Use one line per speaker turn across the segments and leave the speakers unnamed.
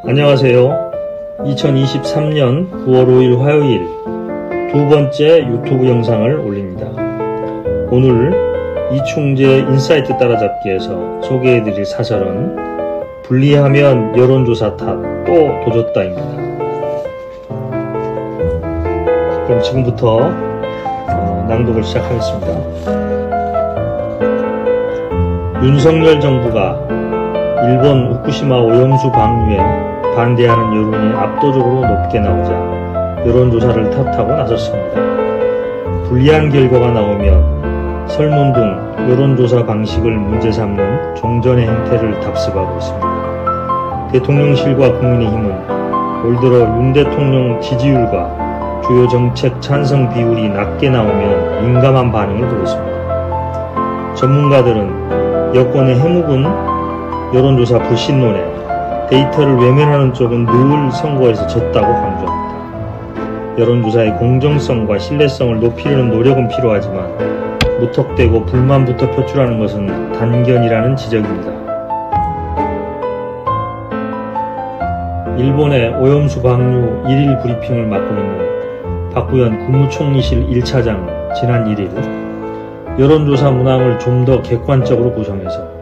안녕하세요. 2023년 9월 5일 화요일 두 번째 유튜브 영상을 올립니다. 오늘 이충재 인사이트 따라잡기에서 소개해드릴 사설은 분리하면 여론조사 탓 또 도졌다입니다. 그럼 지금부터 낭독을 시작하겠습니다. 윤석열 정부가 일본 후쿠시마 오염수 방류에 반대하는 여론이 압도적으로 높게 나오자 여론조사를 탓하고 나섰습니다. 불리한 결과가 나오면 설문 등 여론조사 방식을 문제 삼는 종전의 행태를 답습하고 있습니다. 대통령실과 국민의힘은 올 들어 윤 대통령 지지율과 주요 정책 찬성 비율이 낮게 나오면 민감한 반응을 보였습니다. 전문가들은 여권의 해묵은 여론조사 불신론에 데이터를 외면하는 쪽은 늘 선거에서 졌다고 강조합니다. 여론조사의 공정성과 신뢰성을 높이려는 노력은 필요하지만 무턱대고 불만부터 표출하는 것은 단견이라는 지적입니다. 일본의 오염수 방류 1일 브리핑을 맡고 있는 박구현 국무총리실 1차장은 지난 1일 여론조사 문항을 좀 더 객관적으로 구성해서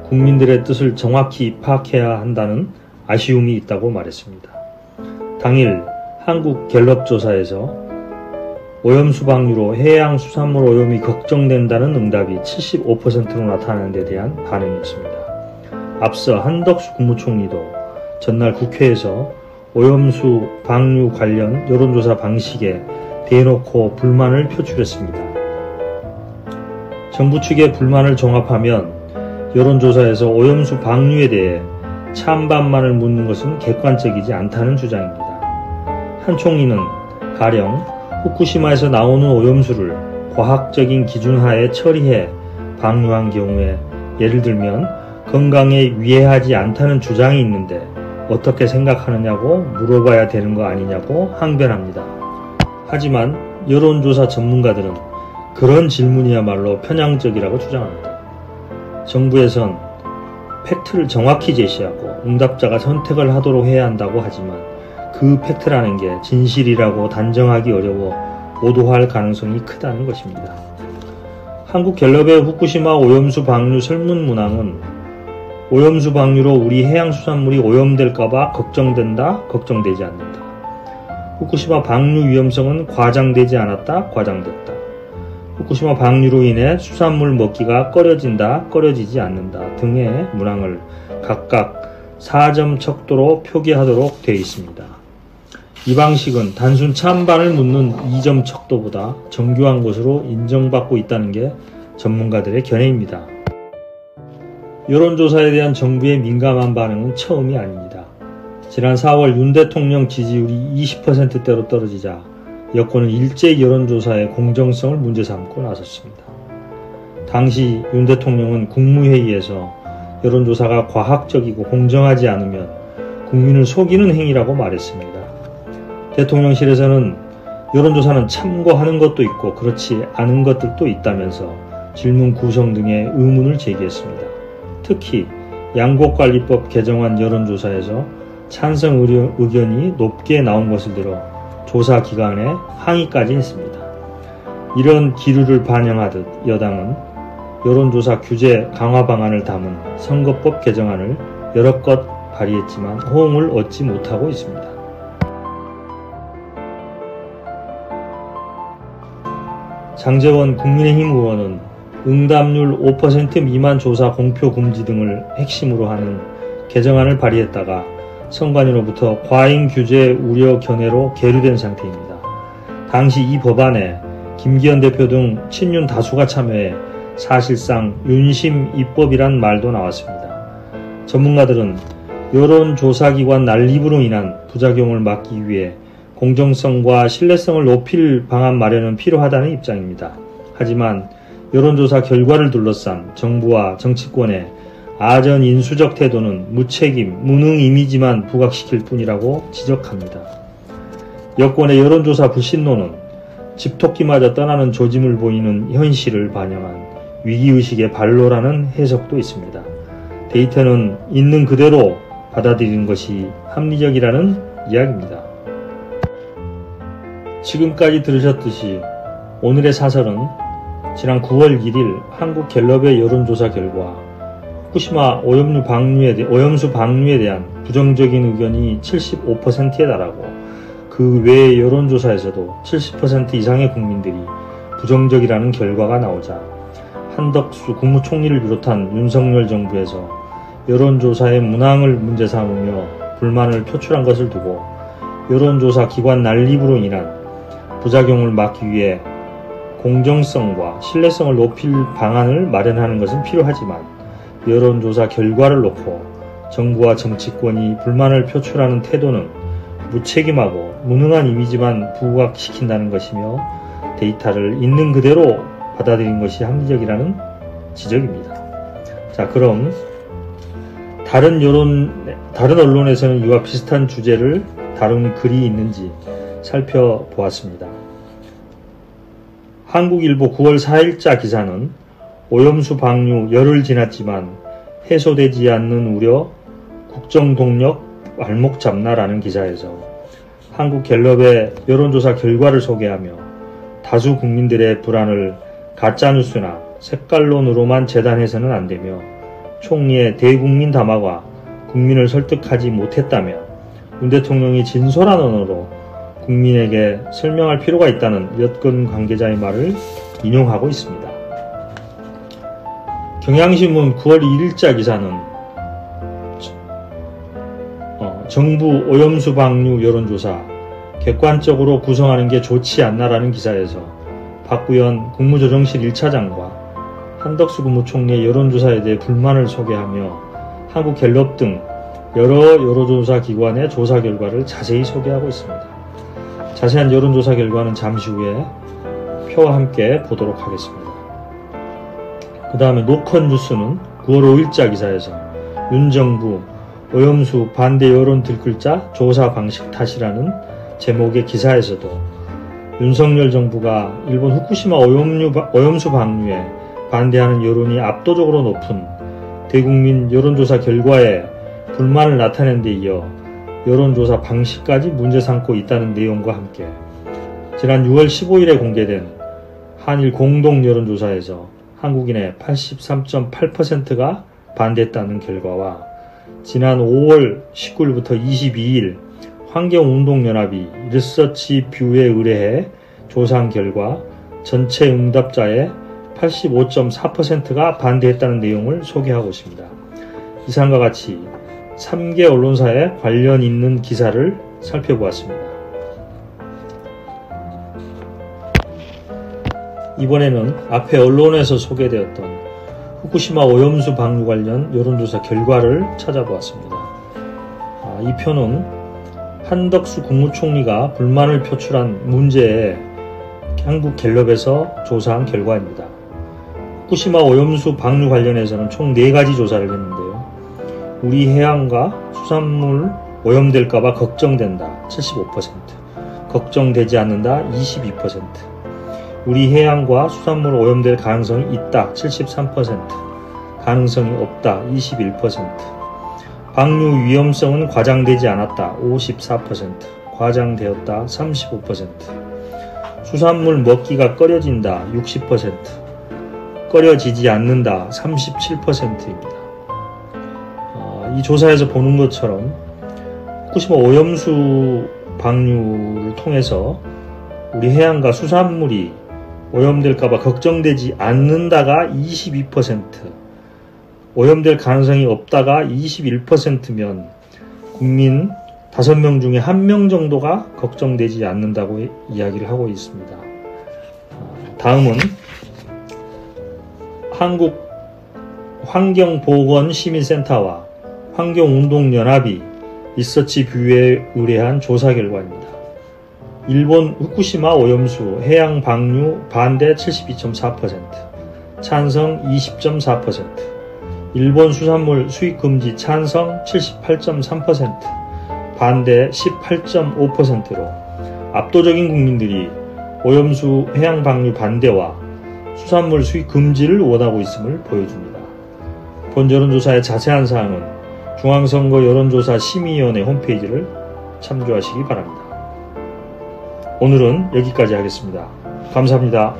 국민들의 뜻을 정확히 파악해야 한다는 아쉬움이 있다고 말했습니다. 당일 한국갤럽조사에서 오염수 방류로 해양수산물 오염이 걱정된다는 응답이 75%로 나타나는 데 대한 반응이었습니다. 앞서 한덕수 국무총리도 전날 국회에서 오염수 방류 관련 여론조사 방식에 대놓고 불만을 표출했습니다. 정부 측의 불만을 종합하면 여론조사에서 오염수 방류에 대해 찬반만을 묻는 것은 객관적이지 않다는 주장입니다. 한 총리는 가령 후쿠시마에서 나오는 오염수를 과학적인 기준하에 처리해 방류한 경우에 예를 들면 건강에 위해하지 않다는 주장이 있는데 어떻게 생각하느냐고 물어봐야 되는 거 아니냐고 항변합니다. 하지만 여론조사 전문가들은 그런 질문이야말로 편향적이라고 주장합니다. 정부에선 팩트를 정확히 제시하고 응답자가 선택을 하도록 해야 한다고 하지만 그 팩트라는 게 진실이라고 단정하기 어려워 오도할 가능성이 크다는 것입니다. 한국갤럽의 후쿠시마 오염수 방류 설문 문항은 오염수 방류로 우리 해양수산물이 오염될까봐 걱정된다, 걱정되지 않는다. 후쿠시마 방류 위험성은 과장되지 않았다, 과장됐다. 후쿠시마 방류로 인해 수산물 먹기가 꺼려진다, 꺼려지지 않는다 등의 문항을 각각 4점 척도로 표기하도록 되어 있습니다. 이 방식은 단순 찬반을 묻는 2점 척도보다 정교한 것으로 인정받고 있다는 게 전문가들의 견해입니다. 여론조사에 대한 정부의 민감한 반응은 처음이 아닙니다. 지난 4월 윤 대통령 지지율이 20%대로 떨어지자 여권은 일제히 여론조사의 공정성을 문제 삼고 나섰습니다. 당시 윤 대통령은 국무회의에서 여론조사가 과학적이고 공정하지 않으면 국민을 속이는 행위라고 말했습니다. 대통령실에서는 여론조사는 참고하는 것도 있고 그렇지 않은 것들도 있다면서 질문 구성 등의 의문을 제기했습니다. 특히 양곡관리법 개정안 여론조사에서 찬성 의견이 높게 나온 것을 들어 조사 기관에 항의까지 했습니다. 이런 기류를 반영하듯 여당은 여론조사 규제 강화 방안을 담은 선거법 개정안을 여러껏 발의했지만 호응을 얻지 못하고 있습니다. 장제원 국민의힘 의원은 응답률 5% 미만 조사 공표 금지 등을 핵심으로 하는 개정안을 발의했다가 선관위로부터 과잉 규제 우려 견해로 계류된 상태입니다. 당시 이 법안에 김기현 대표 등 친윤 다수가 참여해 사실상 윤심 입법이란 말도 나왔습니다. 전문가들은 여론조사기관 난립으로 인한 부작용을 막기 위해 공정성과 신뢰성을 높일 방안 마련은 필요하다는 입장입니다. 하지만 여론조사 결과를 둘러싼 정부와 정치권의 아전 인수적 태도는 무책임, 무능 이미지만 부각시킬 뿐이라고 지적합니다. 여권의 여론조사 불신론은 집토끼마저 떠나는 조짐을 보이는 현실을 반영한 위기의식의 발로라는 해석도 있습니다. 데이터는 있는 그대로 받아들이는 것이 합리적이라는 이야기입니다. 지금까지 들으셨듯이 오늘의 사설은 지난 9월 1일 한국갤럽의 여론조사 결과 후쿠시마 오염수 방류에 대한 부정적인 의견이 75%에 달하고 그 외의 여론조사에서도 70% 이상의 국민들이 부정적이라는 결과가 나오자 한덕수 국무총리를 비롯한 윤석열 정부에서 여론조사의 문항을 문제 삼으며 불만을 표출한 것을 두고 여론조사 기관 난립으로 인한 부작용을 막기 위해 공정성과 신뢰성을 높일 방안을 마련하는 것은 필요하지만 여론조사 결과를 놓고 정부와 정치권이 불만을 표출하는 태도는 무책임하고 무능한 이미지만 부각시킨다는 것이며 데이터를 있는 그대로 받아들인 것이 합리적이라는 지적입니다. 자, 그럼 다른 언론에서는 이와 비슷한 주제를 다룬 글이 있는지 살펴보았습니다. 한국일보 9월 4일자 기사는 오염수 방류 열흘 지났지만 해소되지 않는 우려 국정동력 발목 잡나라는 기사에서 한국갤럽의 여론조사 결과를 소개하며 다수 국민들의 불안을 가짜뉴스나 색깔론으로만 재단해서는 안되며 총리의 대국민 담화가 국민을 설득하지 못했다며 윤 대통령이 진솔한 언어로 국민에게 설명할 필요가 있다는 여권 관계자의 말을 인용하고 있습니다. 경향신문 9월 2일자 기사는 정부 오염수 방류 여론조사 객관적으로 구성하는 게 좋지 않나라는 기사에서 박구현 국무조정실 1차장과 한덕수 국무총리의 여론조사에 대해 불만을 소개하며 한국갤럽 등 여러 여론조사 기관의 조사 결과를 자세히 소개하고 있습니다. 자세한 여론조사 결과는 잠시 후에 표와 함께 보도록 하겠습니다. 그 다음에 노컷뉴스는 9월 5일자 기사에서 윤 정부 오염수 반대 여론 들끓자 조사 방식 탓이라는 제목의 기사에서도 윤석열 정부가 일본 후쿠시마 오염수 방류에 반대하는 여론이 압도적으로 높은 대국민 여론조사 결과에 불만을 나타낸 데 이어 여론조사 방식까지 문제 삼고 있다는 내용과 함께 지난 6월 15일에 공개된 한일 공동 여론조사에서 한국인의 83.8%가 반대했다는 결과와 지난 5월 19일부터 22일 환경운동연합이 리서치뷰에 의뢰해 조사한 결과 전체 응답자의 85.4%가 반대했다는 내용을 소개하고 있습니다. 이상과 같이 3개 언론사에 관련 있는 기사를 살펴보았습니다. 이번에는 앞에 언론에서 소개되었던 후쿠시마 오염수 방류 관련 여론조사 결과를 찾아보았습니다. 이 표는 한덕수 국무총리가 불만을 표출한 문제에 한국갤럽에서 조사한 결과입니다. 후쿠시마 오염수 방류 관련해서는 총 4가지 조사를 했는데요. 우리 해양과 수산물 오염될까봐 걱정된다 75%, 걱정되지 않는다 22%, 우리 해양과 수산물 오염될 가능성이 있다 73%, 가능성이 없다 21%, 방류 위험성은 과장되지 않았다 54%, 과장되었다 35%, 수산물 먹기가 꺼려진다 60%, 꺼려지지 않는다 37%입니다. 이 조사에서 보는 것처럼 후쿠시마 오염수 방류를 통해서 우리 해양과 수산물이 오염될까봐 걱정되지 않는다가 22%, 오염될 가능성이 없다가 21%면 국민 5명 중에 1명 정도가 걱정되지 않는다고 이야기를 하고 있습니다. 다음은 한국 환경보건시민센터와 환경운동연합이 리서치뷰에 의뢰한 조사 결과입니다. 일본 후쿠시마 오염수 해양 방류 반대 72.4%, 찬성 20.4%, 일본 수산물 수입 금지 찬성 78.3%, 반대 18.5%로 압도적인 국민들이 오염수 해양 방류 반대와 수산물 수입 금지를 원하고 있음을 보여줍니다. 본 여론조사의 자세한 사항은 중앙선거 여론조사 심의위원회 홈페이지를 참조하시기 바랍니다. 오늘은 여기까지 하겠습니다. 감사합니다.